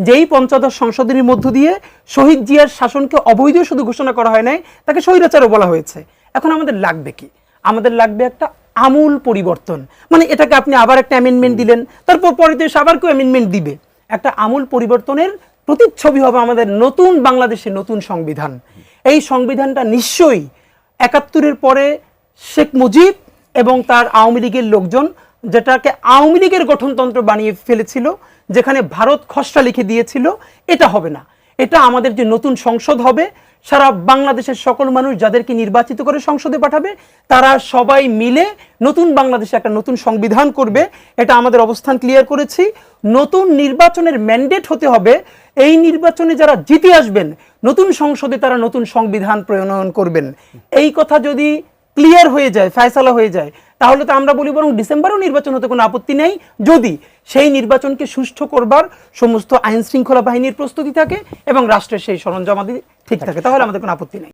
যেই পঞ্চদশ সংশোধনীর মধ্য দিয়ে শহীদ জিয়ার শাসনকে অবৈধ শুধু ঘোষণা করা হয় নাই, তাকে স্বৈরাচারও বলা হয়েছে। এখন আমাদের লাগবে কি? আমাদের লাগবে একটা আমূল পরিবর্তন। মানে এটাকে আপনি আবার একটা অ্যামেন্ডমেন্ট দিলেন, তারপর পরে দেশ আবার কেউ অ্যামেন্ডমেন্ট দিবে। একটা আমূল পরিবর্তনের প্রতিচ্ছবি হবে আমাদের নতুন বাংলাদেশের নতুন সংবিধান। এই সংবিধানটা নিশ্চয়ই ৭১-এর পরে শেখ মুজিব এবং তার আওয়ামী লীগের লোকজন যেটাকে আওয়ামী লীগের গঠনতন্ত্র বানিয়ে ফেলেছিল, যেখানে ভারত খসড়া লিখে দিয়েছিল, এটা হবে না। এটা আমাদের যে নতুন সংসদ হবে, সারা বাংলাদেশের সকল মানুষ যাদেরকে নির্বাচিত করে সংসদে পাঠাবে, তারা সবাই মিলে নতুন বাংলাদেশে একটা নতুন সংবিধান করবে। এটা আমাদের অবস্থান ক্লিয়ার করেছি। নতুন নির্বাচনের ম্যান্ডেট হতে হবে, এই নির্বাচনে যারা জিতে আসবেন নতুন সংসদে তারা নতুন সংবিধান প্রণয়ন করবেন। এই কথা যদি ক্লিয়ার হয়ে যায়, ফয়সালা হয়ে যায়, তাহলে তো আমরা বলি বরং ডিসেম্বরেও নির্বাচন হতে কোনো আপত্তি নেই, যদি সেই নির্বাচনকে সুষ্ঠু করবার সমস্ত আইন শৃঙ্খলা বাহিনীর প্রস্তুতি থাকে এবং রাষ্ট্রের সেই সরঞ্জামাদি ঠিক থাকে, তাহলে আমাদের কোনো আপত্তি নেই।